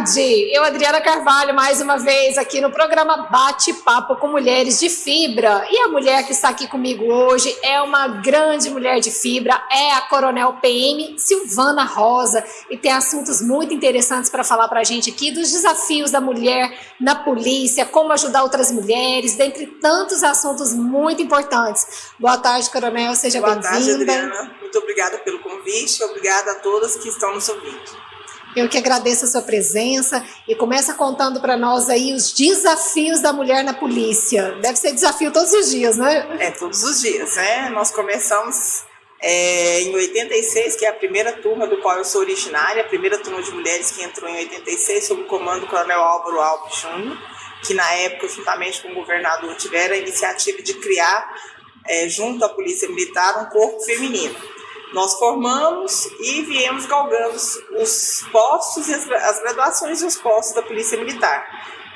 tarde, eu, Adriana Carvalho, mais uma vez aqui no programa Bate-Papo com Mulheres de Fibra. E a mulher que está aqui comigo hoje é uma grande mulher de fibra, é a Coronel PM Silvana Rosa, e tem assuntos muito interessantes para falar para a gente aqui dos desafios da mulher na polícia, como ajudar outras mulheres, dentre tantos assuntos muito importantes. Boa tarde, Coronel, seja bem-vinda. Boa tarde, Adriana. Muito obrigada pelo convite, obrigada a todas que estão nos ouvindo. Eu que agradeço a sua presença e começa contando para nós aí os desafios da mulher na polícia. Deve ser desafio todos os dias, né? Todos os dias, né? Nós começamos em 86, que é a primeira turma do qual eu sou originária, a primeira turma de mulheres que entrou em 86, sob o comando do Coronel Álvaro Alves Júnior, que na época, juntamente com o governador, tiveram a iniciativa de criar, junto à Polícia Militar, um corpo feminino. Nós formamos e viemos galgando os postos e as graduações e os postos da Polícia Militar.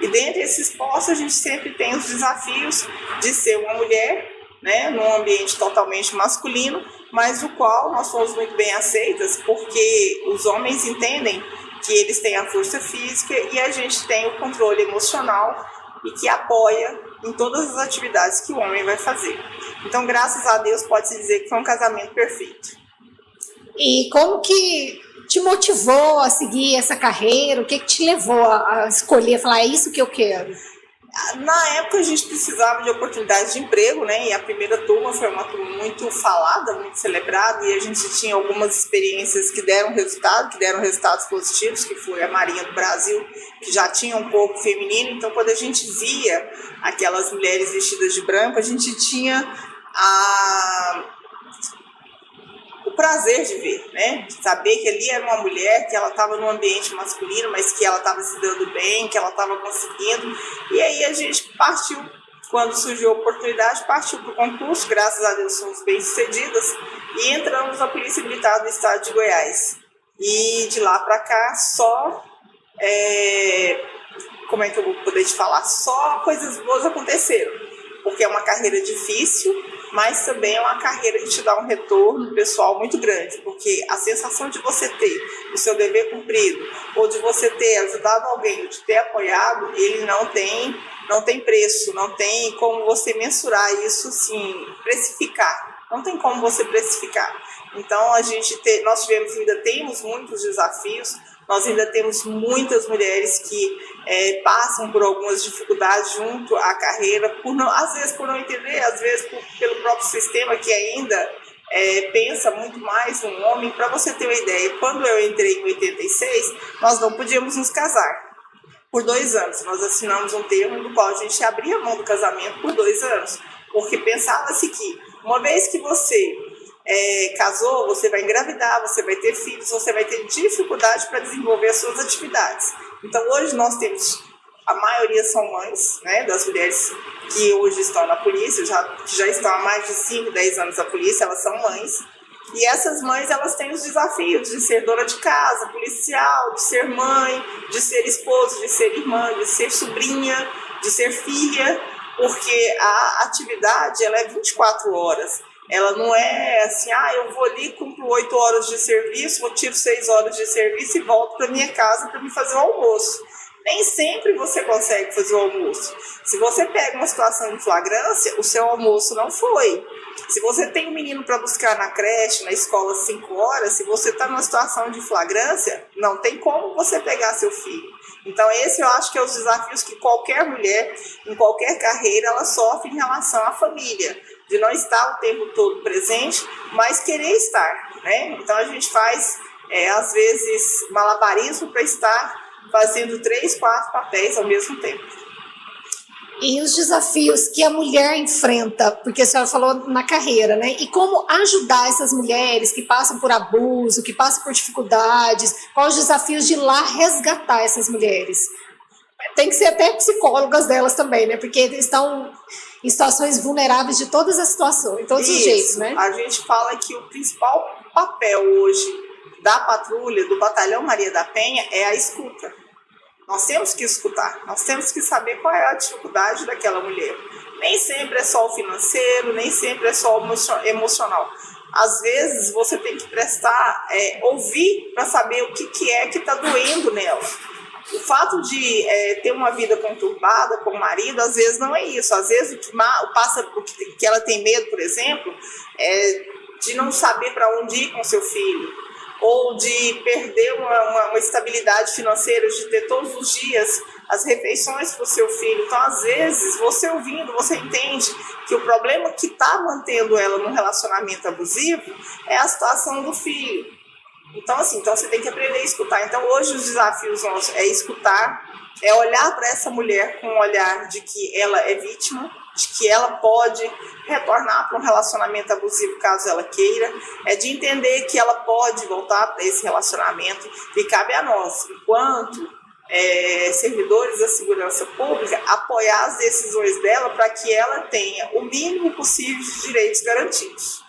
E dentre esses postos a gente sempre tem os desafios de ser uma mulher, né, num ambiente totalmente masculino, mas do qual nós fomos muito bem aceitas, porque os homens entendem que eles têm a força física e a gente tem o controle emocional e que apoia em todas as atividades que o homem vai fazer. Então, graças a Deus, pode-se dizer que foi um casamento perfeito. E como que te motivou a seguir essa carreira? O que te levou a escolher, falar, é isso que eu quero? Na época a gente precisava de oportunidades de emprego, né? E a primeira turma foi uma turma muito falada, muito celebrada, e a gente tinha algumas experiências que deram resultados positivos, que foi a Marinha do Brasil, que já tinha um corpo feminino. Então, quando a gente via aquelas mulheres vestidas de branco, a gente tinha o prazer de ver, né? De saber que ali era uma mulher, que ela estava num ambiente masculino, mas que ela estava se dando bem, que ela estava conseguindo. E aí a gente partiu, quando surgiu a oportunidade, partiu para o concurso, graças a Deus fomos bem-sucedidas, e entramos na Polícia Militar do Estado de Goiás. E de lá para cá, como é que eu vou poder te falar? Só coisas boas aconteceram, porque é uma carreira difícil, mas também é uma carreira que te dá um retorno pessoal muito grande, porque a sensação de você ter o seu dever cumprido, ou de você ter ajudado alguém, ou de ter apoiado, ele não tem preço, não tem como você mensurar isso, assim, precificar, não tem como você precificar. Então, nós ainda temos muitos desafios, nós ainda temos muitas mulheres que passam por algumas dificuldades junto à carreira, às vezes por não entender, às vezes pelo próprio sistema que ainda pensa muito mais no homem. Para você ter uma ideia, quando eu entrei em 86, nós não podíamos nos casar por 2 anos. Nós assinamos um termo no qual a gente abria mão do casamento por 2 anos, porque pensava-se que uma vez que você casou, você vai engravidar, você vai ter filhos, você vai ter dificuldade para desenvolver as suas atividades. Então, hoje nós temos, a maioria são mães, né, das mulheres que hoje estão na polícia, que já estão há mais de 5, 10 anos na polícia, elas são mães. E essas mães, elas têm os desafios de ser dona de casa, policial, de ser mãe, de ser esposa, de ser irmã, de ser sobrinha, de ser filha, porque a atividade, ela é 24 horas. Ela não é assim, eu vou ali, cumpro 8 horas de serviço, eu tiro 6 horas de serviço e volto para minha casa para me fazer o almoço. Nem sempre você consegue fazer o almoço. Se você pega uma situação de flagrância, o seu almoço não foi. Se você tem um menino para buscar na creche, na escola, 5 horas, se você está numa situação de flagrância, não tem como você pegar seu filho. Então, esse eu acho que é os desafios que qualquer mulher, em qualquer carreira, ela sofre em relação à família. De não estar o tempo todo presente, mas querer estar, né? Então, a gente faz, às vezes, malabarismo para estar fazendo 3, 4 papéis ao mesmo tempo. E os desafios que a mulher enfrenta, porque a senhora falou na carreira, né? E como ajudar essas mulheres que passam por abuso, que passam por dificuldades, quais os desafios de ir lá resgatar essas mulheres? Tem que ser até psicólogas delas também, né? Porque estão em situações vulneráveis de todas as situações, todos os jeitos, né? A gente fala que o principal papel hoje da patrulha, do Batalhão Maria da Penha, é a escuta. Nós temos que escutar, nós temos que saber qual é a dificuldade daquela mulher. Nem sempre é só o financeiro, nem sempre é só o emocional. Às vezes você tem que ouvir para saber o que é que está doendo nela. O fato de ter uma vida conturbada com o marido, às vezes não é isso. Às vezes o que ela tem medo, por exemplo, é de não saber para onde ir com seu filho, ou de perder uma estabilidade financeira, de ter todos os dias as refeições para o seu filho. Então, às vezes, você ouvindo, você entende que o problema que está mantendo ela num relacionamento abusivo é a situação do filho. Então, assim, você tem que aprender a escutar. Então, hoje os desafios nossos é escutar, é olhar para essa mulher com um olhar de que ela é vítima, de que ela pode retornar para um relacionamento abusivo caso ela queira, é de entender que ela pode voltar para esse relacionamento e cabe a nós, enquanto servidores da segurança pública, apoiar as decisões dela para que ela tenha o mínimo possível de direitos garantidos.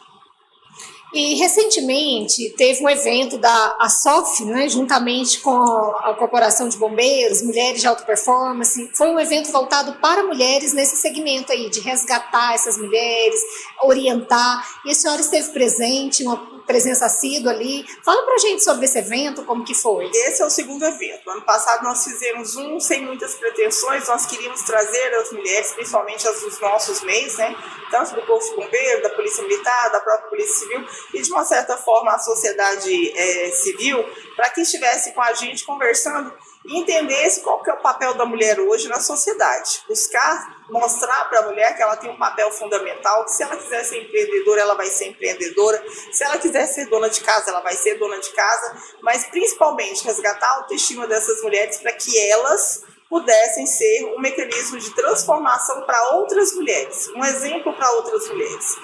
E recentemente teve um evento da ASOF, né, juntamente com a Corporação de Bombeiros, Mulheres de Alta Performance. Foi um evento voltado para mulheres nesse segmento aí, de resgatar essas mulheres, orientar. E a senhora esteve presente, uma presença assídua ali. Fala pra gente sobre esse evento, como que foi? Esse é o segundo evento. Ano passado nós fizemos um sem muitas pretensões. Nós queríamos trazer as mulheres, principalmente as dos nossos meios, né, tanto do Corpo de Bombeiro, da Polícia Militar, da própria Polícia Civil, e de uma certa forma a sociedade civil, para que estivesse com a gente conversando e entendesse qual que é o papel da mulher hoje na sociedade. Buscar mostrar para a mulher que ela tem um papel fundamental, que se ela quiser ser empreendedora, ela vai ser empreendedora, se ela quiser ser dona de casa, ela vai ser dona de casa, mas principalmente resgatar a autoestima dessas mulheres para que elas pudessem ser um mecanismo de transformação para outras mulheres, um exemplo para outras mulheres.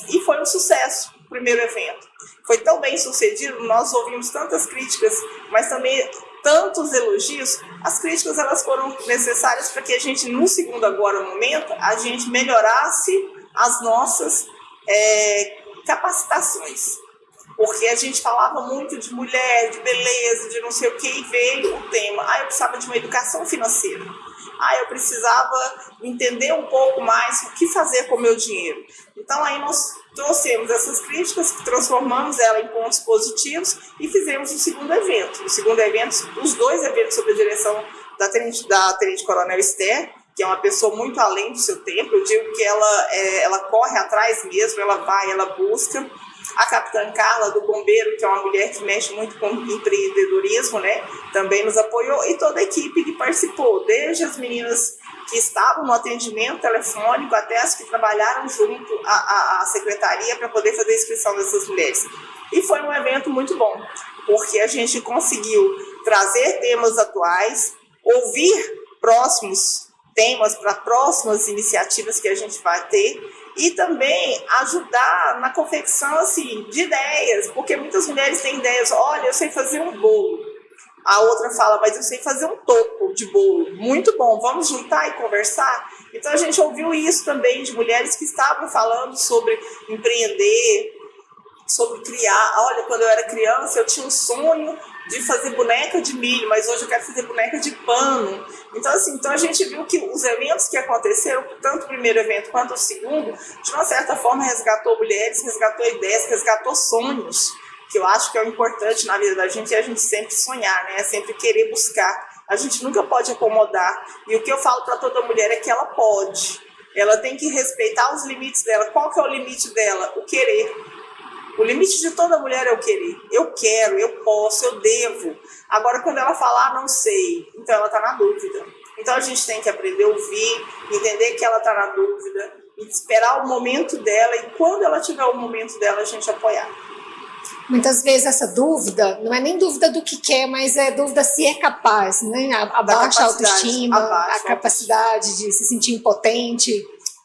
E foi um sucesso o primeiro evento. Foi tão bem sucedido, nós ouvimos tantas críticas, mas também tantos elogios. As críticas elas foram necessárias para que a gente, no segundo agora momento, a gente melhorasse as nossas capacitações. Porque a gente falava muito de mulher, de beleza, de não sei o que, e veio o tema. Eu precisava de uma educação financeira. Eu precisava entender um pouco mais o que fazer com o meu dinheiro. Então, aí nós trouxemos essas críticas, transformamos ela em pontos positivos e fizemos o segundo evento. O segundo evento, os dois eventos sob a direção da Tenente Coronel Esther, que é uma pessoa muito além do seu tempo. Eu digo que ela corre atrás mesmo, ela vai, ela busca. A Capitã Carla, do Bombeiro, que é uma mulher que mexe muito com empreendedorismo, né, também nos apoiou, e toda a equipe que participou, desde as meninas que estavam no atendimento telefônico até as que trabalharam junto à secretaria para poder fazer a inscrição dessas mulheres. E foi um evento muito bom, porque a gente conseguiu trazer temas atuais, ouvir próximos temas para próximas iniciativas que a gente vai ter, e também ajudar na confecção assim, de ideias, porque muitas mulheres têm ideias. Olha, eu sei fazer um bolo. A outra fala, mas eu sei fazer um topo de bolo. Muito bom, vamos juntar e conversar? Então a gente ouviu isso também de mulheres que estavam falando sobre empreender, sobre criar. Olha, quando eu era criança eu tinha um sonho de fazer boneca de milho, mas hoje eu quero fazer boneca de pano. Então, assim, a gente viu que os eventos que aconteceram, tanto o primeiro evento quanto o segundo, de uma certa forma resgatou mulheres, resgatou ideias, resgatou sonhos, que eu acho que é o importante na vida da gente, é a gente sempre sonhar, né? É sempre querer buscar. A gente nunca pode acomodar. E o que eu falo para toda mulher é que ela pode. Ela tem que respeitar os limites dela. Qual que é o limite dela? O querer. O limite de toda mulher é o querer. Eu quero, eu posso, eu devo. Agora, quando ela falar, não sei, então ela está na dúvida. Então, a gente tem que aprender a ouvir, entender que ela está na dúvida, esperar o momento dela, e quando ela tiver o momento dela, a gente apoiar. Muitas vezes essa dúvida, não é nem dúvida do que quer, mas é dúvida se é capaz, né? Abaixa a autoestima, a capacidade de se sentir impotente.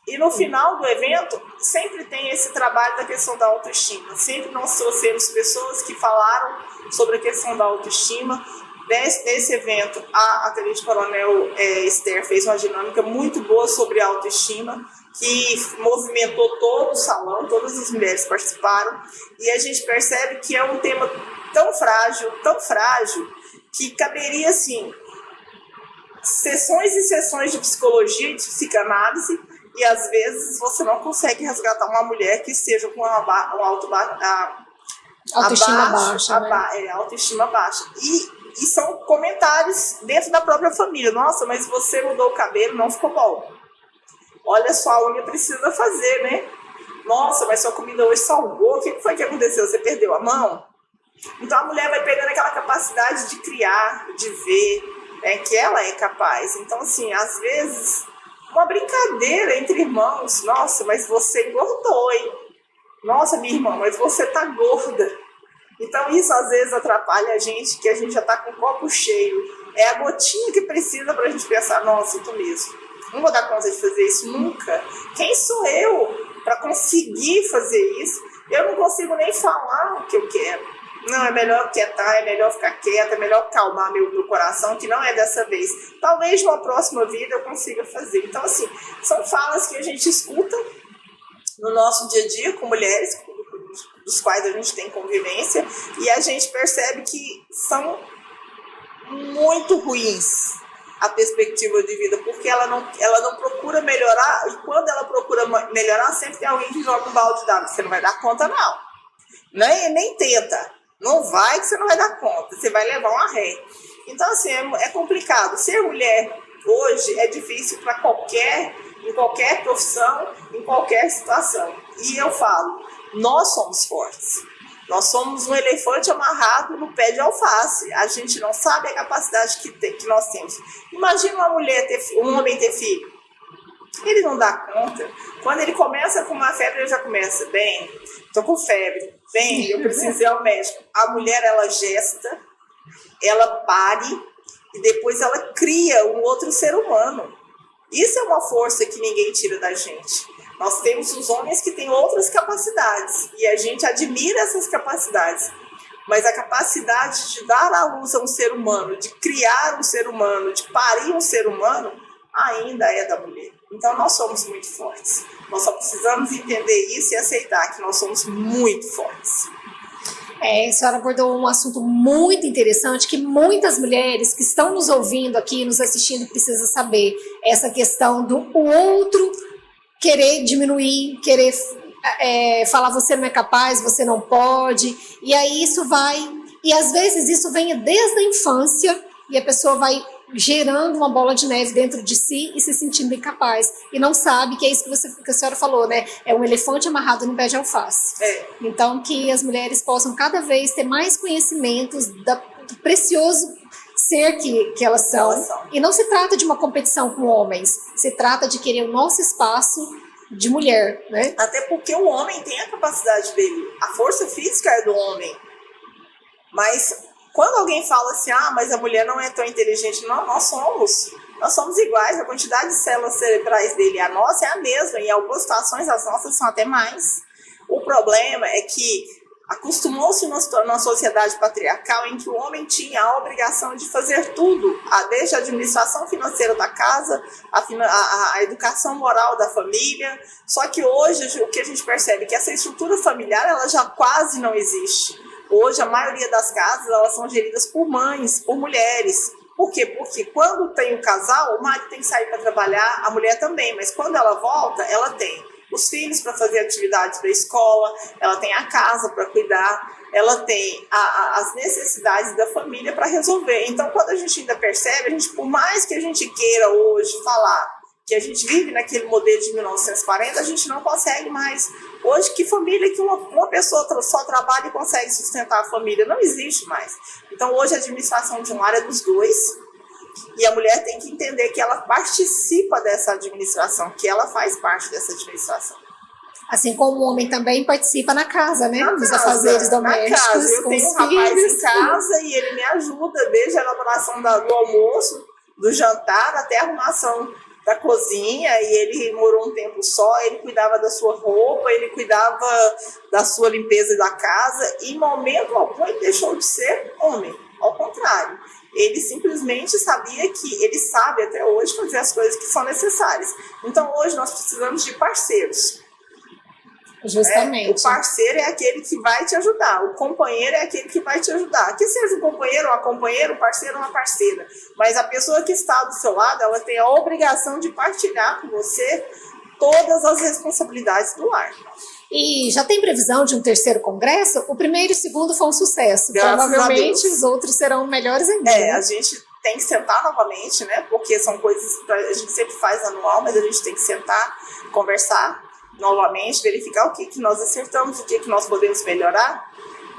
E no final do evento, sempre tem esse trabalho da questão da autoestima. Sempre nós trouxemos pessoas que falaram sobre a questão da autoestima. Nesse evento, a Tenente Coronel Esther fez uma dinâmica muito boa sobre a autoestima, que movimentou todo o salão, todas as mulheres participaram. E a gente percebe que é um tema tão frágil, que caberia, assim, sessões e sessões de psicologia e de psicanálise. E às vezes você não consegue resgatar uma mulher que esteja com autoestima baixa. Né? Autoestima baixa. E E são comentários dentro da própria família. Nossa, mas você mudou o cabelo, não ficou bom. Olha, sua unha precisa fazer, né? Nossa, mas sua comida hoje salgou. O que foi que aconteceu? Você perdeu a mão? Então a mulher vai perdendo aquela capacidade de criar, de ver, né, que ela é capaz. Então, assim, às vezes, uma brincadeira entre irmãos. Nossa, mas você engordou, hein? Nossa, minha irmã, mas você tá gorda. Então isso às vezes atrapalha a gente, que a gente já tá com o copo cheio. É a gotinha que precisa pra gente pensar, nossa, eu tô mesmo. Não vou dar conta de fazer isso nunca. Quem sou eu para conseguir fazer isso? Eu não consigo nem falar o que eu quero. Não, é melhor quietar, é melhor ficar quieta, é melhor calmar meu coração, que não é dessa vez. Talvez numa próxima vida eu consiga fazer. Então, assim, são falas que a gente escuta no nosso dia a dia com mulheres, dos quais a gente tem convivência, e a gente percebe que são muito ruins a perspectiva de vida, porque ela não procura melhorar, e quando ela procura melhorar, sempre tem alguém que joga um balde d'água. Você não vai dar conta, não. Nem tenta. Não vai, que você não vai dar conta. Você vai levar uma ré. Então, assim, é complicado. Ser mulher hoje é difícil para em qualquer profissão, em qualquer situação. E eu falo, nós somos fortes. Nós somos um elefante amarrado no pé de alface. A gente não sabe a capacidade que nós temos. Imagina um homem ter filho. Ele não dá conta. Quando ele começa com uma febre, ele já começa, bem, tô com febre, bem, eu preciso ir ao médico. A mulher, ela gesta, ela pare e depois ela cria um outro ser humano. Isso é uma força que ninguém tira da gente. Nós temos os homens que têm outras capacidades e a gente admira essas capacidades. Mas a capacidade de dar à luz a um ser humano, de criar um ser humano, de parir um ser humano, ainda é da mulher. Então nós somos muito fortes. Nós só precisamos entender isso e aceitar que nós somos muito fortes. A senhora abordou um assunto muito interessante que muitas mulheres que estão nos ouvindo aqui, nos assistindo, precisam saber. Essa questão do outro querer diminuir, querer falar você não é capaz, você não pode. E aí isso vai... E às vezes isso vem desde a infância e a pessoa vai gerando uma bola de neve dentro de si e se sentindo incapaz. E não sabe que é isso que a senhora falou, né? É um elefante amarrado no pé de alface. Então, que as mulheres possam cada vez ter mais conhecimentos do precioso ser que elas são. E não se trata de uma competição com homens. Se trata de querer o nosso espaço de mulher, né? Até porque o homem tem a capacidade dele. A força física é do homem. Mas... quando alguém fala assim, mas a mulher não é tão inteligente, não, nós somos iguais, a quantidade de células cerebrais dele, a nossa é a mesma, e em algumas situações as nossas são até mais. O problema é que acostumou-se numa sociedade patriarcal em que o homem tinha a obrigação de fazer tudo, desde a administração financeira da casa, a educação moral da família, só que hoje o que a gente percebe é que essa estrutura familiar ela já quase não existe. Hoje, a maioria das casas, elas são geridas por mães, por mulheres. Por quê? Porque quando tem o casal, o marido tem que sair para trabalhar, a mulher também, mas quando ela volta, ela tem os filhos para fazer atividades da escola, ela tem a casa para cuidar, ela tem as necessidades da família para resolver. Então, quando a gente ainda percebe, por mais que a gente queira hoje falar que a gente vive naquele modelo de 1940, a gente não consegue mais. Hoje, que família que uma pessoa só trabalha e consegue sustentar a família? Não existe mais. Então, hoje, a administração de um lar é dos dois, e a mulher tem que entender que ela participa dessa administração, que ela faz parte dessa administração. Assim como o homem também participa na casa, né? Nos afazeres domésticos. Na casa. Eu tenho um rapaz em casa e ele me ajuda desde a elaboração do almoço, do jantar, até a arrumação da cozinha, e ele morou um tempo só, ele cuidava da sua roupa, ele cuidava da sua limpeza da casa, e em momento algum ele deixou de ser homem, ao contrário. Ele simplesmente sabia que ele sabe até hoje fazer as coisas que são necessárias. Então hoje nós precisamos de parceiros. Justamente. O parceiro é aquele que vai te ajudar, o companheiro é aquele que vai te ajudar. Que seja um companheiro ou uma companheira, um parceiro ou uma parceira. Mas a pessoa que está do seu lado, ela tem a obrigação de partilhar com você todas as responsabilidades do lar. E já tem previsão de um terceiro congresso? O primeiro e o segundo foi um sucesso. Graças Provavelmente os outros serão melhores ainda. A gente tem que sentar novamente, né? Porque são coisas que a gente sempre faz anual, mas a gente tem que sentar, conversar novamente, verificar o que nós acertamos, o que nós podemos melhorar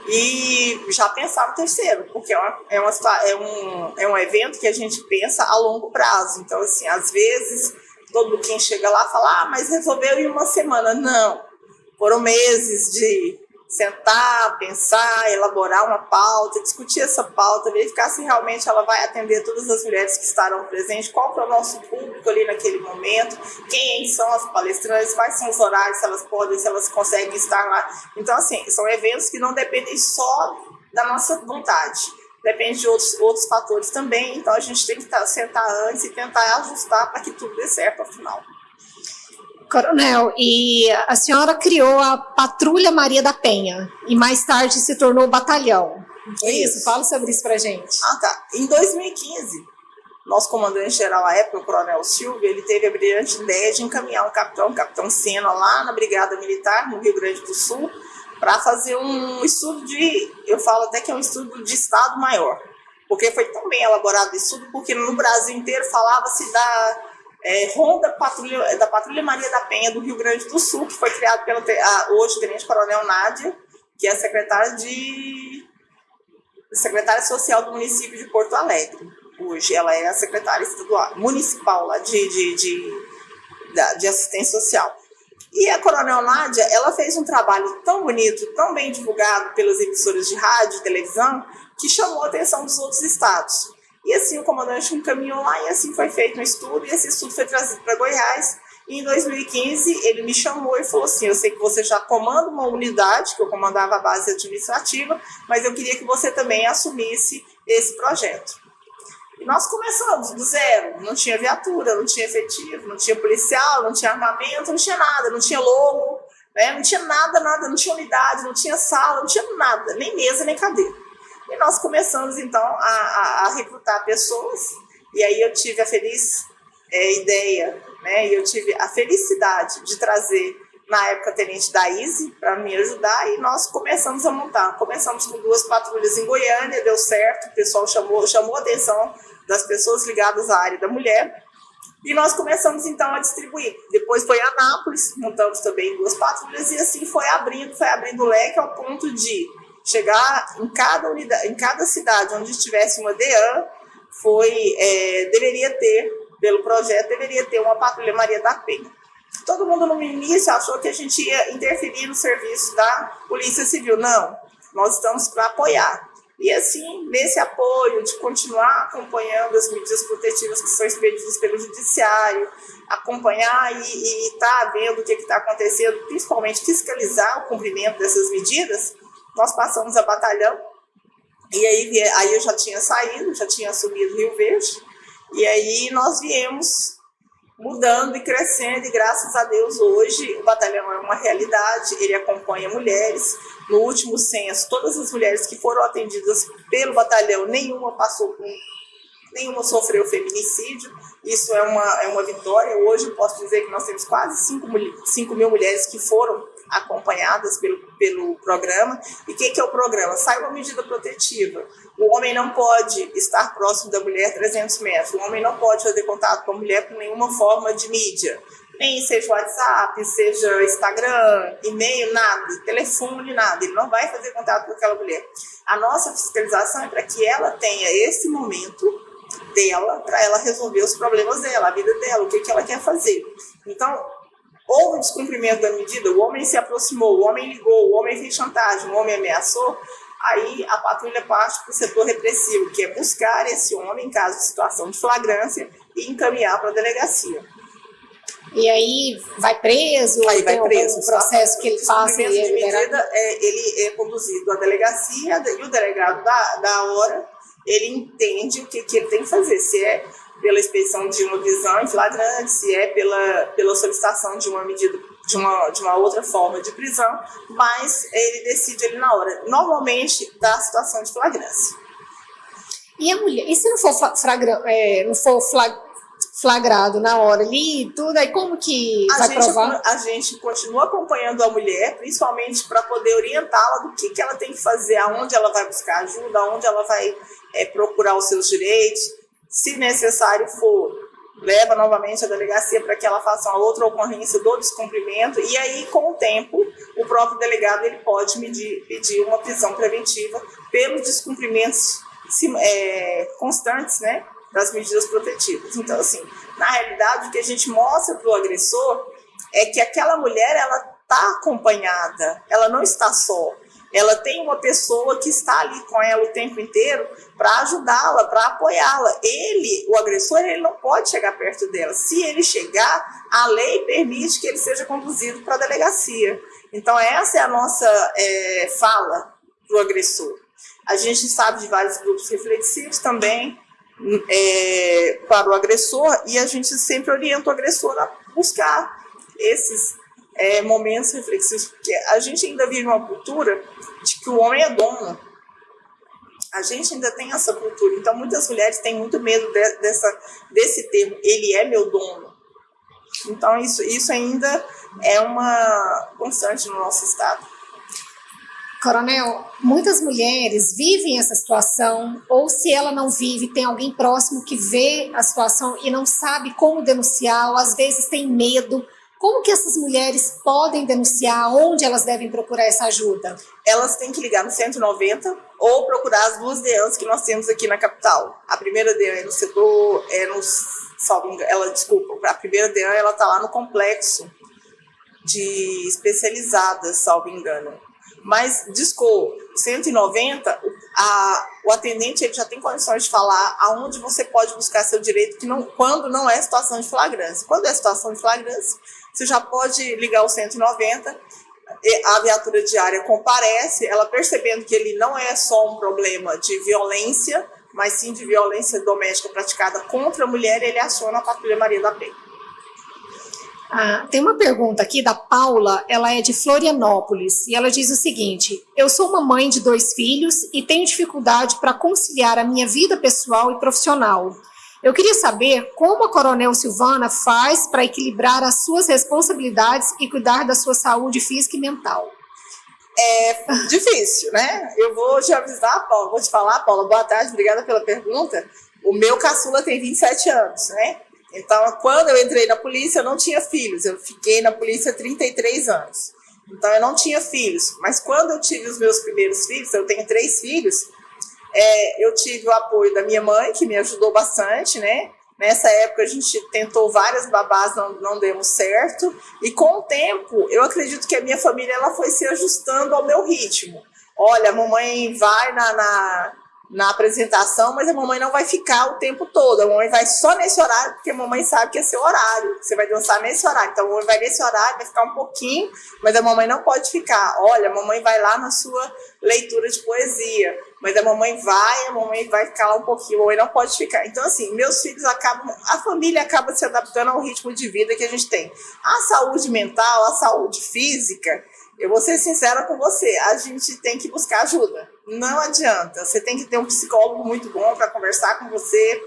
e já pensar no terceiro, porque é um evento que a gente pensa a longo prazo. Então, assim, às vezes, todo quem chega lá fala, mas resolveu em uma semana. Não, foram meses de sentar, pensar, elaborar uma pauta, discutir essa pauta, verificar se realmente ela vai atender todas as mulheres que estarão presentes, qual que é o nosso público ali naquele momento, quem são as palestrantes, quais são os horários, se elas podem, se elas conseguem estar lá. Então, assim, são eventos que não dependem só da nossa vontade, depende de outros fatores também, então a gente tem que sentar antes e tentar ajustar para que tudo dê certo ao final. Coronel, e a senhora criou a Patrulha Maria da Penha e mais tarde se tornou batalhão. É isso? Fala sobre isso pra gente. Tá. Em 2015, nosso comandante-geral à época, o Coronel Silvio, ele teve a brilhante ideia de encaminhar o capitão Sena, lá na Brigada Militar, no Rio Grande do Sul, para fazer um estudo eu falo até que é um estudo de Estado Maior, porque foi tão bem elaborado o estudo, porque no Brasil inteiro falava-se da Ronda da Patrulha Maria da Penha do Rio Grande do Sul, que foi criado pela hoje Tenente Coronel Nádia, que é secretária social do município de Porto Alegre. Hoje ela é a secretária estadual, municipal lá de assistência social. E a Coronel Nádia, ela fez um trabalho tão bonito, tão bem divulgado pelas emissoras de rádio e televisão, que chamou a atenção dos outros estados. E assim o comandante encaminhou lá e assim foi feito um estudo, e esse estudo foi trazido para Goiás. E em 2015 ele me chamou e falou assim, eu sei que você já comanda uma unidade, que eu comandava a base administrativa, mas eu queria que você também assumisse esse projeto. E nós começamos do zero, não tinha viatura, não tinha efetivo, não tinha policial, não tinha armamento, não tinha nada, não tinha logo, né? Não tinha nada, não tinha unidade, não tinha sala, não tinha nada, nem mesa, nem cadeira. E nós começamos, então, a recrutar pessoas, e aí eu tive a feliz ideia, né, e eu tive a felicidade de trazer, na época, a Tenente Daíse para me ajudar, e nós começamos a montar. Começamos com 2 patrulhas em Goiânia, deu certo, o pessoal chamou a atenção das pessoas ligadas à área da mulher, e nós começamos, então, a distribuir. Depois foi Anápolis, montamos também 2 patrulhas, e assim foi abrindo o leque ao ponto de chegar em cada unidade, em cada cidade onde tivesse uma DEAN, pelo projeto, deveria ter uma Patrulha Maria da Penha. Todo mundo no início achou que a gente ia interferir no serviço da Polícia Civil. Não, nós estamos para apoiar. E assim, nesse apoio de continuar acompanhando as medidas protetivas que são expedidas pelo Judiciário, acompanhar e estar vendo o que está acontecendo, principalmente fiscalizar o cumprimento dessas medidas, nós passamos a batalhão, e aí eu já tinha saído, já tinha assumido Rio Verde, e aí nós viemos mudando e crescendo, e graças a Deus hoje o batalhão é uma realidade, ele acompanha mulheres. No último censo, todas as mulheres que foram atendidas pelo batalhão, nenhuma sofreu feminicídio. Isso é uma vitória. Hoje eu posso dizer que nós temos quase 5 mil mulheres que foram acompanhadas pelo programa. E o que é o programa? Sai uma medida protetiva. O homem não pode estar próximo da mulher 300 metros. O homem não pode fazer contato com a mulher por nenhuma forma de mídia. Nem seja WhatsApp, seja Instagram, e-mail, nada, telefone, nada. Ele não vai fazer contato com aquela mulher. A nossa fiscalização é para que ela tenha esse momento dela, para ela resolver os problemas dela, a vida dela, o que ela quer fazer. Então, houve descumprimento da medida, o homem se aproximou, o homem ligou, o homem fez chantagem, o homem ameaçou, aí a patrulha parte para o setor repressivo, que é buscar esse homem em caso de situação de flagrância e encaminhar para a delegacia. E aí vai preso? Aí vai preso. O processo que ele faça. De medida, ele é conduzido à delegacia e o delegado da hora, ele entende o que ele tem que fazer, se é pela expedição de uma visão em flagrante, se é pela solicitação de uma medida, de uma outra forma de prisão, mas ele decide ali na hora, normalmente da situação de flagrância. E a mulher, e se não for flagrado na hora ali e tudo, aí como que vai provar? A gente continua acompanhando a mulher, principalmente para poder orientá-la do que ela tem que fazer, aonde ela vai buscar ajuda, aonde ela vai procurar os seus direitos. Se necessário for, leva novamente a delegacia para que ela faça uma outra ocorrência do descumprimento, e aí, com o tempo, o próprio delegado ele pode pedir uma prisão preventiva pelos descumprimentos constantes, né, das medidas protetivas. Então, assim, na realidade, o que a gente mostra para o agressor é que aquela mulher, ela está acompanhada, ela não está só. Ela tem uma pessoa que está ali com ela o tempo inteiro para ajudá-la, para apoiá-la. O agressor, ele não pode chegar perto dela. Se ele chegar, a lei permite que ele seja conduzido para a delegacia. Então, essa é a nossa fala para o agressor. A gente sabe de vários grupos reflexivos também, para o agressor, e a gente sempre orienta o agressor a buscar esses momentos reflexivos, porque a gente ainda vive uma cultura de que o homem é dono. A gente ainda tem essa cultura, então muitas mulheres têm muito medo desse termo, ele é meu dono. Então isso ainda é uma constante no nosso estado. Coronel, muitas mulheres vivem essa situação, ou se ela não vive, tem alguém próximo que vê a situação e não sabe como denunciar, ou às vezes tem medo. Como que essas mulheres podem denunciar? Onde elas devem procurar essa ajuda? Elas têm que ligar no 190 ou procurar as 2 DEANs que nós temos aqui na capital. A primeira DEAN é no setor, a primeira DEAN ela está lá no complexo de especializadas, salvo engano. Mas, 190, o atendente ele já tem condições de falar aonde você pode buscar seu direito quando não é situação de flagrância. Quando é situação de flagrância, você já pode ligar o 190, a viatura diária comparece, ela percebendo que ele não é só um problema de violência, mas sim de violência doméstica praticada contra a mulher, ele aciona a Patrulha Maria da Penha. Tem uma pergunta aqui da Paula, ela é de Florianópolis, e ela diz o seguinte: eu sou uma mãe de 2 filhos e tenho dificuldade para conciliar a minha vida pessoal e profissional. Eu queria saber como a Coronel Silvana faz para equilibrar as suas responsabilidades e cuidar da sua saúde física e mental. É difícil, né? Eu vou te avisar, Paula, vou te falar, Paula, boa tarde, obrigada pela pergunta. O meu caçula tem 27 anos, né? Então, quando eu entrei na polícia, eu não tinha filhos. Eu fiquei na polícia há 33 anos. Então, eu não tinha filhos. Mas quando eu tive os meus primeiros filhos, eu tenho 3 filhos, eu tive o apoio da minha mãe, que me ajudou bastante, né? Nessa época, a gente tentou várias babás, não demos certo. E com o tempo, eu acredito que a minha família ela foi se ajustando ao meu ritmo. Olha, a mamãe vai na apresentação, mas a mamãe não vai ficar o tempo todo, a mamãe vai só nesse horário, porque a mamãe sabe que é seu horário, você vai dançar nesse horário, então a mamãe vai nesse horário, vai ficar um pouquinho, mas a mamãe não pode ficar. Olha, a mamãe vai lá na sua leitura de poesia, mas a mamãe vai ficar lá um pouquinho, a mamãe não pode ficar. Então, assim, meus filhos a família acaba se adaptando ao ritmo de vida que a gente tem. A saúde mental, a saúde física, eu vou ser sincera com você, a gente tem que buscar ajuda. Não adianta, você tem que ter um psicólogo muito bom para conversar com você.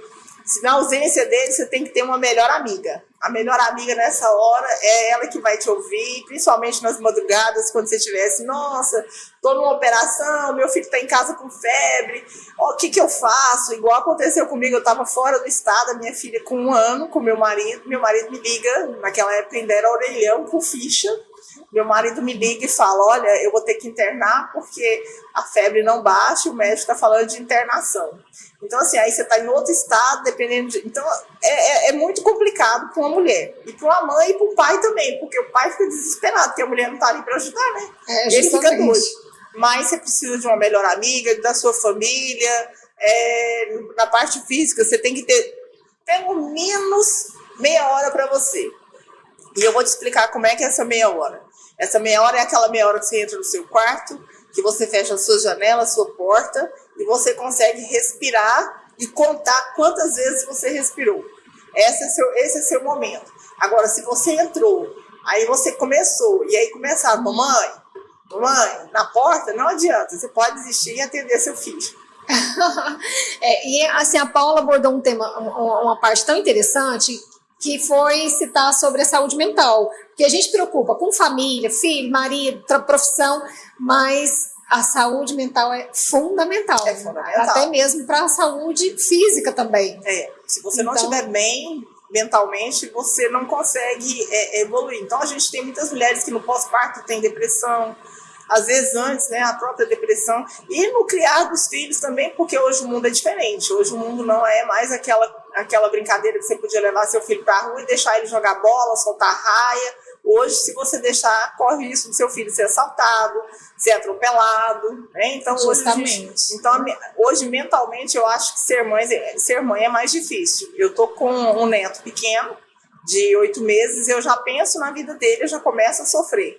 Se na ausência dele, você tem que ter uma melhor amiga. A melhor amiga nessa hora é ela que vai te ouvir, principalmente nas madrugadas, quando você estiver assim, nossa, estou numa operação, meu filho está em casa com febre, o que eu faço? Igual aconteceu comigo, eu estava fora do estado, a minha filha com 1 ano, com meu marido me liga, naquela época ainda era orelhão com ficha, meu marido me liga e fala, olha, eu vou ter que internar porque a febre não baixa e o médico está falando de internação. Então, assim, aí você está em outro estado, dependendo de... Então, é muito complicado para uma mulher. E para uma mãe e para o pai também, porque o pai fica desesperado, porque a mulher não está ali para ajudar, né? Ele fica doido. Mas você precisa de uma melhor amiga, da sua família. Na parte física, você tem que ter pelo menos meia hora para você. E eu vou te explicar como é que é essa meia hora. Essa meia hora é aquela meia hora que você entra no seu quarto, que você fecha a sua janela, a sua porta, e você consegue respirar e contar quantas vezes você respirou. Esse é seu momento. Agora, se você entrou, aí você começou, e aí começaram, mamãe, na porta, não adianta, você pode desistir e atender seu filho. E assim, a Paula abordou um tema, uma parte tão interessante, que foi citar sobre a saúde mental. Porque a gente preocupa com família, filho, marido, profissão, mas a saúde mental é fundamental. É fundamental. Até mesmo para a saúde física também. Se você não estiver bem mentalmente, você não consegue evoluir. Então, a gente tem muitas mulheres que no pós-parto têm depressão, às vezes antes, né, a própria depressão, e no criar dos filhos também, porque hoje o mundo é diferente. Hoje o mundo não é mais aquela brincadeira que você podia levar seu filho para a rua e deixar ele jogar bola, soltar raia. Hoje, se você deixar, corre o risco do seu filho ser assaltado, ser atropelado, né? Então, hoje, mentalmente, eu acho que ser mãe é mais difícil. Eu tô com um neto pequeno, de 8 meses, eu já penso na vida dele, eu já começo a sofrer.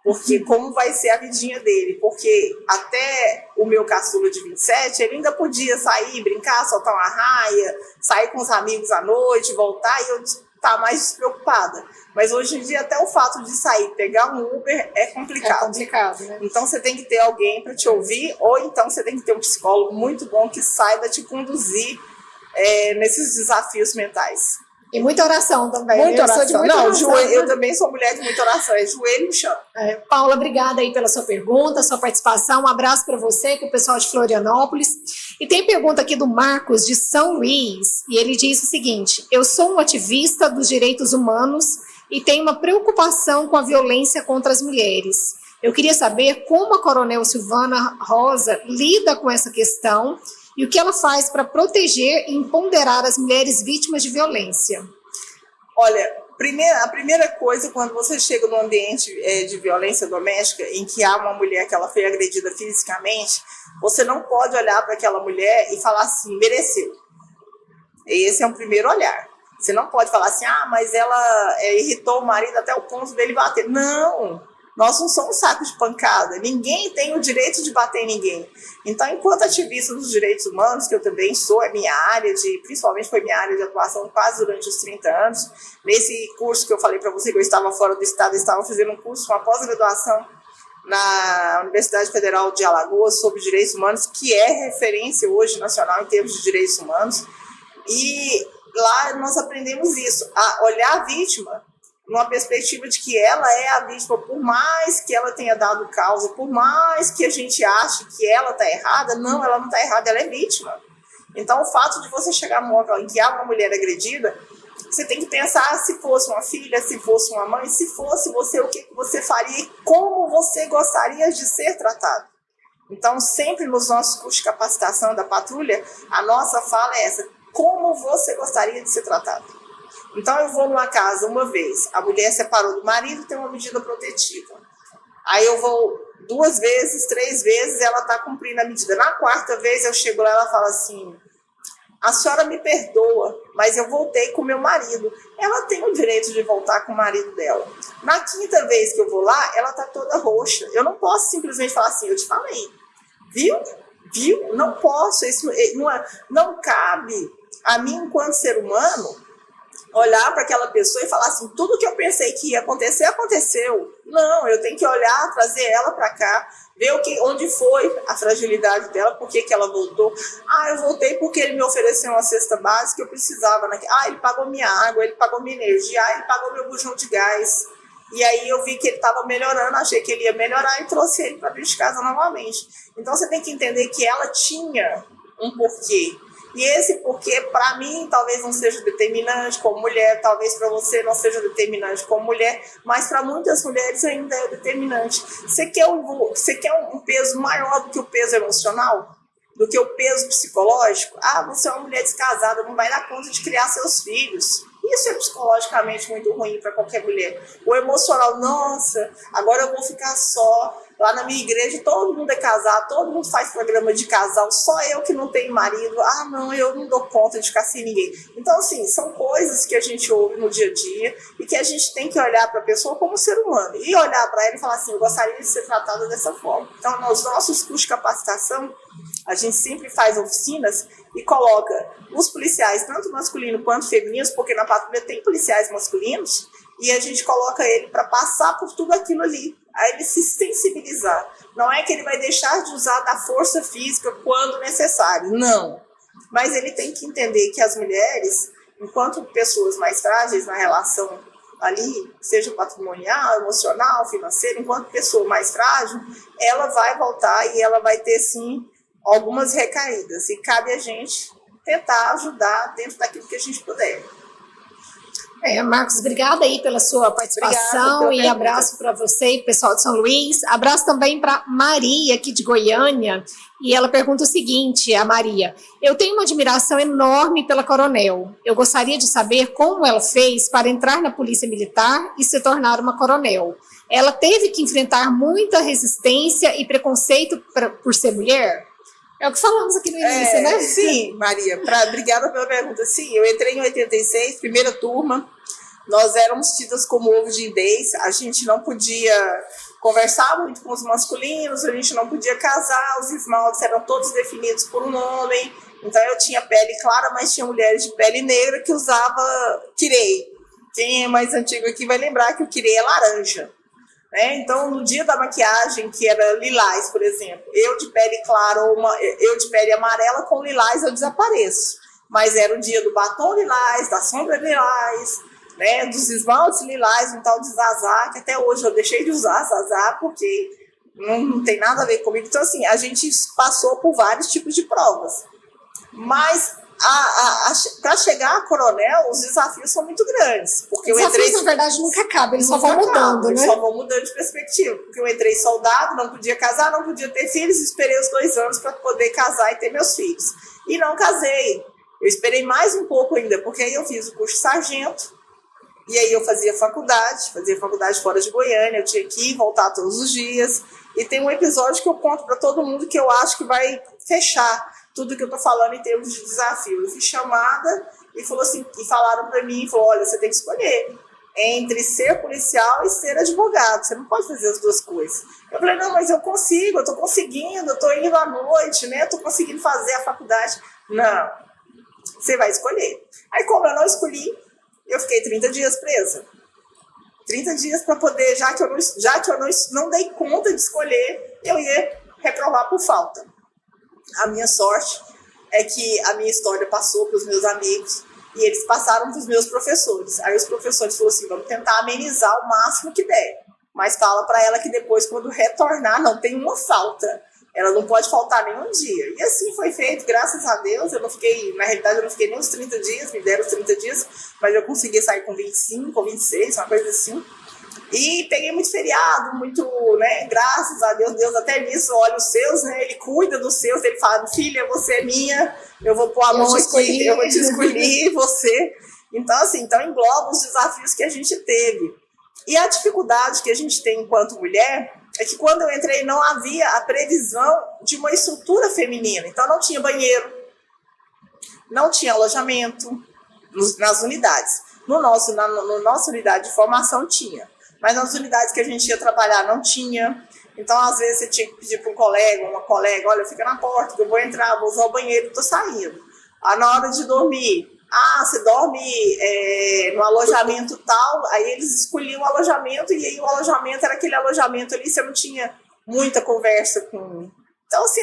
Porque como vai ser a vidinha dele? Porque até o meu caçula de 27, ele ainda podia sair, brincar, soltar uma raia, sair com os amigos à noite, voltar, e eu estava mais despreocupada. Mas hoje em dia, até o fato de sair, pegar um Uber é complicado. É complicado, né? Então você tem que ter alguém para te ouvir, ou então você tem que ter um psicólogo muito bom que saiba te conduzir nesses desafios mentais. E muita oração também. Muita oração. Oração. Eu também sou mulher de muita oração, é joelho no chão. Paula, obrigada aí pela sua pergunta, sua participação. Um abraço para você, com o pessoal de Florianópolis. E tem pergunta aqui do Marcos, de São Luís, e ele diz o seguinte: eu sou um ativista dos direitos humanos e tenho uma preocupação com a violência contra as mulheres. Eu queria saber como a Coronel Silvana Rosa lida com essa questão e o que ela faz para proteger e empoderar as mulheres vítimas de violência. Olha, a primeira coisa, quando você chega num ambiente de violência doméstica, em que há uma mulher que ela foi agredida fisicamente, você não pode olhar para aquela mulher e falar assim, mereceu. Esse é um primeiro olhar. Você não pode falar assim, mas ela irritou o marido até o ponto dele bater. Não! Nós não somos um saco de pancada. Ninguém tem o direito de bater em ninguém. Então, enquanto ativista dos direitos humanos, que eu também sou, principalmente foi minha área de atuação quase durante os 30 anos, nesse curso que eu falei para você que eu estava fora do estado, eu estava fazendo um curso, uma pós-graduação na Universidade Federal de Alagoas sobre direitos humanos, que é referência hoje nacional em termos de direitos humanos. E lá nós aprendemos isso, a olhar a vítima numa perspectiva de que ela é a vítima, por mais que ela tenha dado causa, por mais que a gente ache que ela está errada, não, ela não está errada, ela é vítima. Então, o fato de você chegar num local em que há uma mulher agredida, você tem que pensar se fosse uma filha, se fosse uma mãe, se fosse você, o que você faria e como você gostaria de ser tratado. Então, sempre nos nossos cursos de capacitação da patrulha, a nossa fala é essa: como você gostaria de ser tratado? Então, eu vou numa casa uma vez, a mulher separou do marido, tem uma medida protetiva. Aí eu vou 2 vezes, 3 vezes, ela está cumprindo a medida. Na 4ª vez, eu chego lá e ela fala assim: a senhora me perdoa, mas eu voltei com meu marido. Ela tem o direito de voltar com o marido dela. Na 5ª vez que eu vou lá, ela está toda roxa. Eu não posso simplesmente falar assim, eu te falei. Viu? Não posso. Isso não cabe a mim, enquanto ser humano, olhar para aquela pessoa e falar assim, tudo que eu pensei que ia acontecer, aconteceu. Não, eu tenho que olhar, trazer ela para cá, ver onde foi a fragilidade dela, por que ela voltou. Eu voltei porque ele me ofereceu uma cesta básica que eu precisava. Ele pagou minha água, ele pagou minha energia, ele pagou meu bujão de gás. E aí eu vi que ele estava melhorando, achei que ele ia melhorar e trouxe ele para dentro de casa novamente. Então você tem que entender que ela tinha um porquê. E esse porquê, para mim, talvez não seja determinante como mulher, talvez para você não seja determinante como mulher, mas para muitas mulheres ainda é determinante. Você quer um peso maior do que o peso emocional? Do que o peso psicológico? Você é uma mulher descasada, não vai dar conta de criar seus filhos. Isso é psicologicamente muito ruim para qualquer mulher. O emocional, nossa, agora eu vou ficar só. Lá na minha igreja todo mundo é casado, todo mundo faz programa de casal, só eu que não tenho marido. Não, eu não dou conta de ficar sem ninguém. Então, assim, são coisas que a gente ouve no dia a dia e que a gente tem que olhar para a pessoa como ser humano. E olhar para ela e falar assim, eu gostaria de ser tratada dessa forma. Então, nos nossos cursos de capacitação, a gente sempre faz oficinas e coloca os policiais, tanto masculinos quanto femininos, porque na patrulha tem policiais masculinos, e a gente coloca ele para passar por tudo aquilo ali, a ele se sensibilizar. Não é que ele vai deixar de usar da força física quando necessário, não. Mas ele tem que entender que as mulheres, enquanto pessoas mais frágeis na relação ali, seja patrimonial, emocional, financeira, enquanto pessoa mais frágil, ela vai voltar e ela vai ter, sim, algumas recaídas. E cabe a gente tentar ajudar dentro daquilo que a gente puder. Marcos, obrigada aí pela sua participação e abraço para você e pessoal de São Luís. Abraço também para Maria, aqui de Goiânia, e ela pergunta o seguinte, a Maria: eu tenho uma admiração enorme pela coronel. Eu gostaria de saber como ela fez para entrar na Polícia Militar e se tornar uma coronel. Ela teve que enfrentar muita resistência e preconceito por ser mulher? É o que falamos aqui no início, né? Sim, Maria, obrigada pela pergunta. Sim, eu entrei em 86, primeira turma, nós éramos tidas como ovo de idez, a gente não podia conversar muito com os masculinos, a gente não podia casar, os esmaltes eram todos definidos por um homem, então eu tinha pele clara, mas tinha mulheres de pele negra que usava kirei. Quem é mais antigo aqui vai lembrar que o kirei é laranja. Então, no dia da maquiagem, que era lilás, por exemplo, eu de pele clara ou eu de pele amarela com lilás eu desapareço. Mas era o dia do batom lilás, da sombra lilás, dos esmaltes lilás, um tal de Zazá, que até hoje eu deixei de usar Zazá porque não tem nada a ver comigo. Então, assim, a gente passou por vários tipos de provas. Mas para chegar a coronel, os desafios são muito grandes. Porque os desafios, na verdade, nunca acabam, eles só vão mudando, né? Eles só vão mudando de perspectiva. Porque eu entrei soldado, não podia casar, não podia ter filhos, esperei os 2 anos para poder casar e ter meus filhos. E não casei. Eu esperei mais um pouco ainda, porque aí eu fiz o curso de sargento, e aí eu fazia faculdade fora de Goiânia, eu tinha que ir, voltar todos os dias. E tem um episódio que eu conto para todo mundo que eu acho que vai fechar tudo que eu tô falando em termos de desafio. Eu fui chamada e falaram para mim, olha, você tem que escolher entre ser policial e ser advogado, você não pode fazer as duas coisas. Eu falei, não, mas eu consigo, eu tô conseguindo, eu tô indo à noite, eu tô conseguindo fazer a faculdade. Não, você vai escolher. Aí, como eu não escolhi, eu fiquei 30 dias presa. 30 dias para poder, já que eu não dei conta de escolher, eu ia reprovar por falta. A minha sorte é que a minha história passou para os meus amigos e eles passaram para os meus professores. Aí os professores falaram assim, vamos tentar amenizar o máximo que der, mas fala para ela que depois, quando retornar, não tem uma falta. Ela não pode faltar nenhum dia. E assim foi feito, graças a Deus. Na realidade, eu não fiquei nem os 30 dias, me deram os 30 dias, mas eu consegui sair com 25 ou 26, uma coisa assim. E peguei muito feriado, graças a Deus, Deus até nisso olha os seus, ele cuida dos seus, ele fala, filha, você é minha, eu vou pôr a mão aqui, eu vou te escolher, você. Então, assim, engloba os desafios que a gente teve. E a dificuldade que a gente tem enquanto mulher é que quando eu entrei não havia a previsão de uma estrutura feminina, então não tinha banheiro, não tinha alojamento nas unidades. Na nossa unidade de formação tinha. Mas nas unidades que a gente ia trabalhar não tinha. Então, às vezes, você tinha que pedir para um colega, uma colega, olha, fica na porta, que eu vou entrar, vou usar o banheiro e estou saindo. Na hora de dormir, você dorme no alojamento tal, aí eles escolhiam o alojamento, e aí o alojamento era aquele alojamento ali, você não tinha muita conversa com... Então, assim,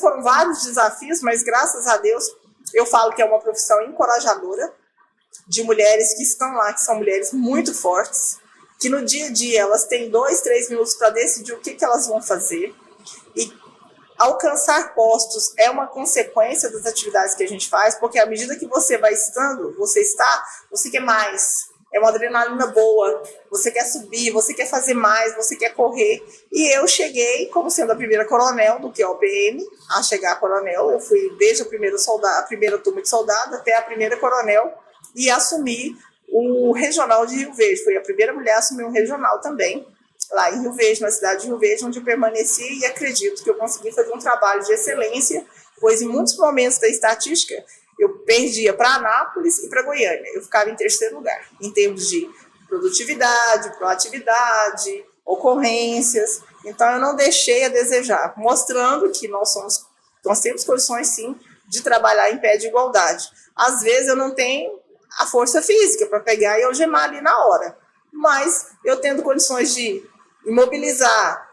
foram vários desafios, mas graças a Deus, eu falo que é uma profissão encorajadora, de mulheres que estão lá, que são mulheres muito fortes, que no dia a dia elas têm 2, 3 minutos para decidir o que elas vão fazer, e alcançar postos é uma consequência das atividades que a gente faz, porque à medida que você vai estando, você quer mais, é uma adrenalina boa, você quer subir, você quer fazer mais, você quer correr, e eu cheguei como sendo a primeira coronel do QOPM, a chegar a coronel, eu fui desde a primeira turma de soldado até a primeira coronel, e assumi o regional de Rio Verde. Fui a primeira mulher a assumir um regional também, lá em Rio Verde, na cidade de Rio Verde, onde eu permaneci, e acredito que eu consegui fazer um trabalho de excelência, pois em muitos momentos da estatística eu perdia para Anápolis e para Goiânia. Eu ficava em terceiro lugar, em termos de produtividade, proatividade, ocorrências. Então eu não deixei a desejar, mostrando que nós temos condições, sim, de trabalhar em pé de igualdade. Às vezes eu não tenho a força física para pegar e algemar ali na hora. Mas eu tendo condições de imobilizar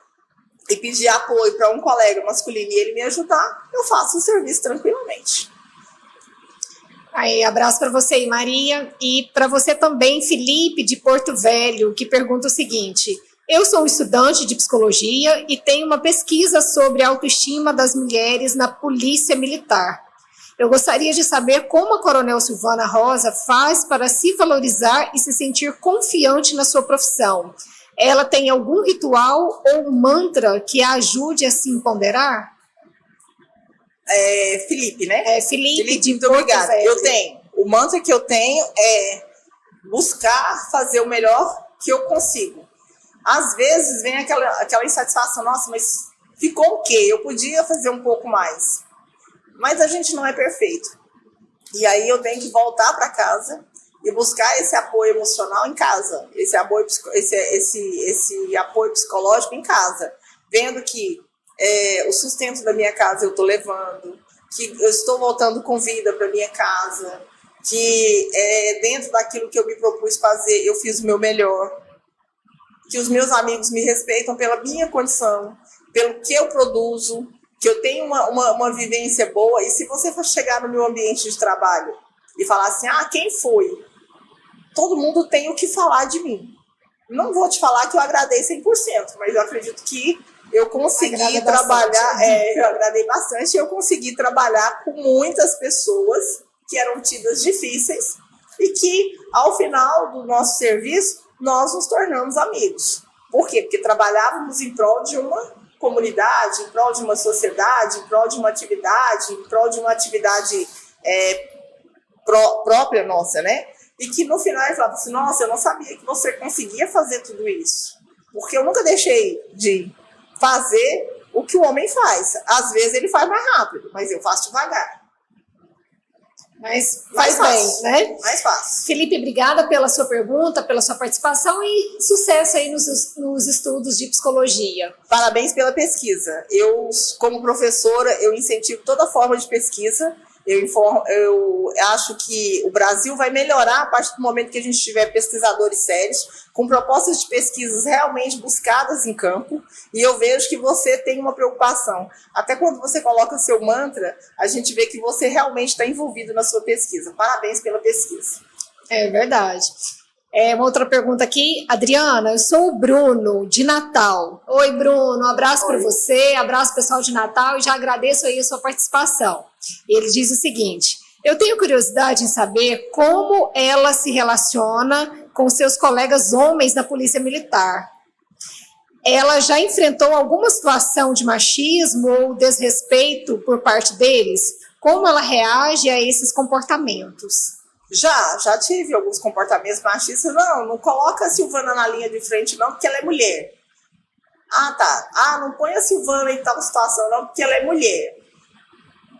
e pedir apoio para um colega masculino e ele me ajudar, eu faço o serviço tranquilamente. Aí, abraço para você aí, Maria. E para você também, Felipe, de Porto Velho, que pergunta o seguinte: eu sou um estudante de psicologia e tenho uma pesquisa sobre a autoestima das mulheres na Polícia Militar. Eu gostaria de saber como a Coronel Silvana Rosa faz para se valorizar e se sentir confiante na sua profissão. Ela tem algum ritual ou mantra que a ajude a se empoderar? Felipe, né? Felipe, de muito obrigada. Eu tenho. O mantra que eu tenho é buscar fazer o melhor que eu consigo. Às vezes vem aquela insatisfação, nossa, mas ficou o quê? Eu podia fazer um pouco mais. Mas a gente não é perfeito. E aí eu tenho que voltar para casa e buscar esse apoio emocional em casa, esse apoio psicológico em casa, vendo que o sustento da minha casa eu estou levando, que eu estou voltando com vida para minha casa, que dentro daquilo que eu me propus fazer, eu fiz o meu melhor, que os meus amigos me respeitam pela minha condição, pelo que eu produzo, que eu tenho uma vivência boa. E se você for chegar no meu ambiente de trabalho e falar assim, quem foi? Todo mundo tem o que falar de mim. Não vou te falar que eu agradei 100%, mas eu acredito que eu consegui trabalhar, eu agradei bastante, eu consegui trabalhar com muitas pessoas que eram tidas difíceis e que, ao final do nosso serviço, nós nos tornamos amigos. Por quê? Porque trabalhávamos em prol de uma comunidade, em prol de uma sociedade, em prol de uma atividade, em prol de uma atividade própria nossa, né? E que no final ele falava assim, nossa, eu não sabia que você conseguia fazer tudo isso. Porque eu nunca deixei de fazer o que o homem faz. Às vezes ele faz mais rápido, mas eu faço devagar. Mas faz bem, né? Mais fácil. Felipe, obrigada pela sua pergunta, pela sua participação e sucesso aí nos estudos de psicologia. Parabéns pela pesquisa. Eu, como professora, eu incentivo toda forma de pesquisa. Eu acho que o Brasil vai melhorar a partir do momento que a gente tiver pesquisadores sérios, com propostas de pesquisas realmente buscadas em campo, e eu vejo que você tem uma preocupação. Até quando você coloca seu mantra, a gente vê que você realmente está envolvido na sua pesquisa. Parabéns pela pesquisa. É verdade. Uma outra pergunta aqui, Adriana, eu sou o Bruno, de Natal. Oi, Bruno, um abraço para você, abraço pessoal de Natal e já agradeço aí a sua participação. Ele diz o seguinte: eu tenho curiosidade em saber como ela se relaciona com seus colegas homens da Polícia Militar. Ela já enfrentou alguma situação de machismo ou desrespeito por parte deles? Como ela reage a esses comportamentos? Já tive alguns comportamentos machistas. Não coloca a Silvana na linha de frente não, porque ela é mulher. Não põe a Silvana em tal situação não, porque ela é mulher.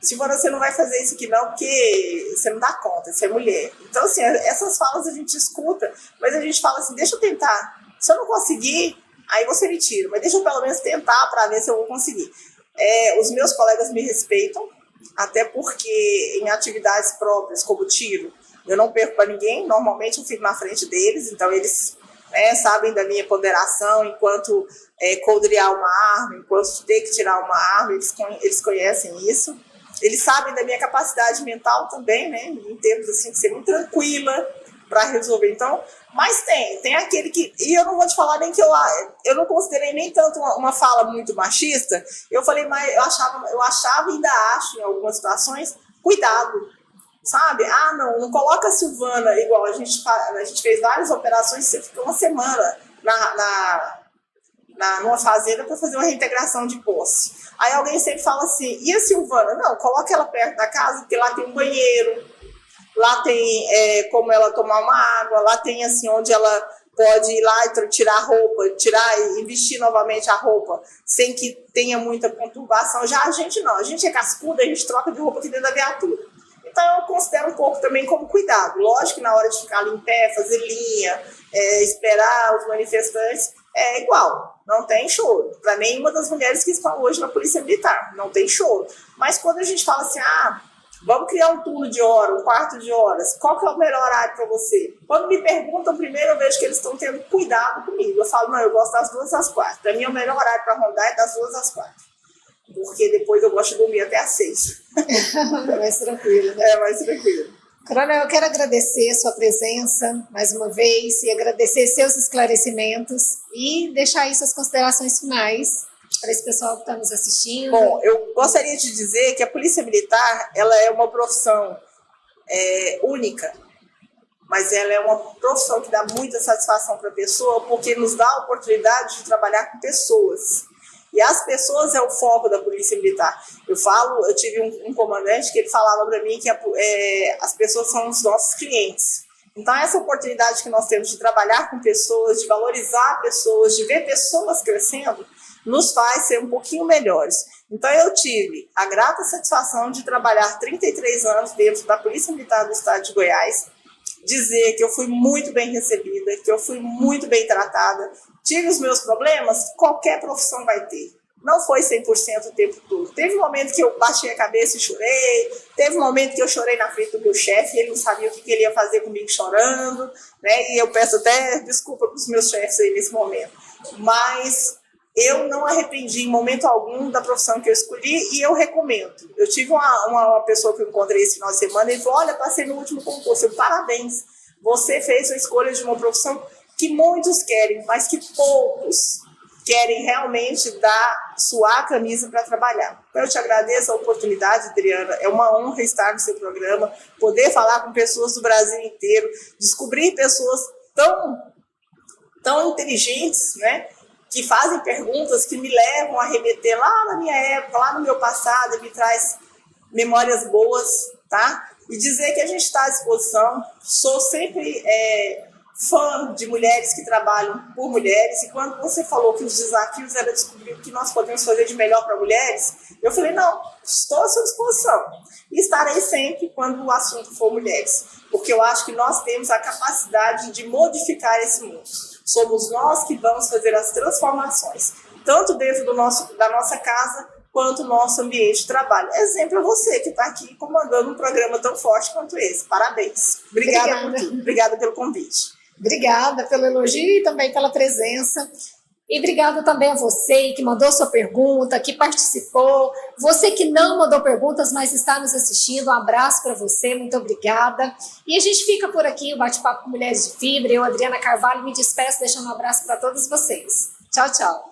Silvana, você não vai fazer isso aqui não, porque você não dá conta, você é mulher. Então, assim, essas falas a gente escuta, mas a gente fala assim, deixa eu tentar. Se eu não conseguir, aí você me tira, mas deixa eu pelo menos tentar para ver se eu vou conseguir. Os meus colegas me respeitam, até porque em atividades próprias, como tiro, eu não perco para ninguém, normalmente eu fico na frente deles, então eles sabem da minha ponderação, enquanto coldrear uma arma, enquanto ter que tirar uma arma, eles conhecem isso. Eles sabem da minha capacidade mental também, né, em termos assim, de ser muito tranquila para resolver. Então, mas tem aquele que, e eu não vou te falar nem que eu não considerei nem tanto uma fala muito machista, eu falei, mas eu achava e ainda acho em algumas situações, cuidado. Sabe? Não coloca a Silvana igual a gente fez várias operações, você ficou uma semana numa fazenda para fazer uma reintegração de posse. Aí alguém sempre fala assim, e a Silvana? Não, coloca ela perto da casa, porque lá tem um banheiro, lá tem como ela tomar uma água, lá tem assim onde ela pode ir lá e tirar a roupa, tirar e vestir novamente a roupa, sem que tenha muita conturbação. Já a gente não, a gente é cascuda, a gente troca de roupa aqui dentro da viatura. Então, eu considero um pouco também como cuidado. Lógico que na hora de ficar ali em pé, fazer linha, esperar os manifestantes, é igual. Não tem choro. Para nenhuma das mulheres que estão hoje na Polícia Militar. Não tem choro. Mas quando a gente fala assim, Vamos criar um turno de hora, um quarto de horas. Qual que é o melhor horário para você? Quando me perguntam, primeiro eu vejo que eles estão tendo cuidado comigo. Eu falo, não, eu gosto das 2 às 4. Para mim, o melhor horário para rondar é das 2 às 4. Porque depois eu gosto de dormir até às 6. É mais tranquilo, né? É mais tranquilo. Coronel, eu quero agradecer a sua presença mais uma vez e agradecer seus esclarecimentos e deixar aí suas considerações finais para esse pessoal que está nos assistindo. Bom, eu gostaria de dizer que a Polícia Militar, ela é uma profissão única, mas ela é uma profissão que dá muita satisfação para a pessoa, porque nos dá a oportunidade de trabalhar com pessoas. E as pessoas é o foco da Polícia Militar. Eu tive um comandante que ele falava para mim que as pessoas são os nossos clientes. Então, essa oportunidade que nós temos de trabalhar com pessoas, de valorizar pessoas, de ver pessoas crescendo, nos faz ser um pouquinho melhores. Então, eu tive a grata satisfação de trabalhar 33 anos dentro da Polícia Militar do Estado de Goiás, dizer que eu fui muito bem recebida, que eu fui muito bem tratada. Tive os meus problemas, qualquer profissão vai ter. Não foi 100% o tempo todo. Teve um momento que eu baixei a cabeça e chorei, teve um momento que eu chorei na frente do meu chefe, ele não sabia o que ele ia fazer comigo chorando, né? E eu peço até desculpa para os meus chefes aí nesse momento. Mas eu não arrependi em momento algum da profissão que eu escolhi e eu recomendo. Eu tive uma pessoa que eu encontrei esse final de semana e ele falou, olha, passei no último concurso. Eu, parabéns, você fez a escolha de uma profissão que muitos querem, mas que poucos querem realmente suar a camisa para trabalhar. Então, eu te agradeço a oportunidade, Adriana. É uma honra estar no seu programa, poder falar com pessoas do Brasil inteiro, descobrir pessoas tão inteligentes, né? Que fazem perguntas que me levam a remeter lá na minha época, lá no meu passado, e me traz memórias boas, tá? E dizer que a gente está à disposição. Sou sempre fã de mulheres que trabalham por mulheres, e quando você falou que os desafios era descobrir o que nós podemos fazer de melhor para mulheres, eu falei, não, estou à sua disposição. E estarei sempre quando o assunto for mulheres, porque eu acho que nós temos a capacidade de modificar esse mundo. Somos nós que vamos fazer as transformações, tanto dentro da nossa casa, quanto no nosso ambiente de trabalho. Exemplo é você, que está aqui comandando um programa tão forte quanto esse. Parabéns. Obrigada por tudo. Obrigada pelo convite. Obrigada pelo elogio e também pela presença. E obrigada também a você que mandou sua pergunta, que participou. Você que não mandou perguntas, mas está nos assistindo, um abraço para você, muito obrigada. E a gente fica por aqui, o Bate-Papo com Mulheres de Fibra. Eu, Adriana Carvalho, me despeço, deixando um abraço para todos vocês. Tchau, tchau.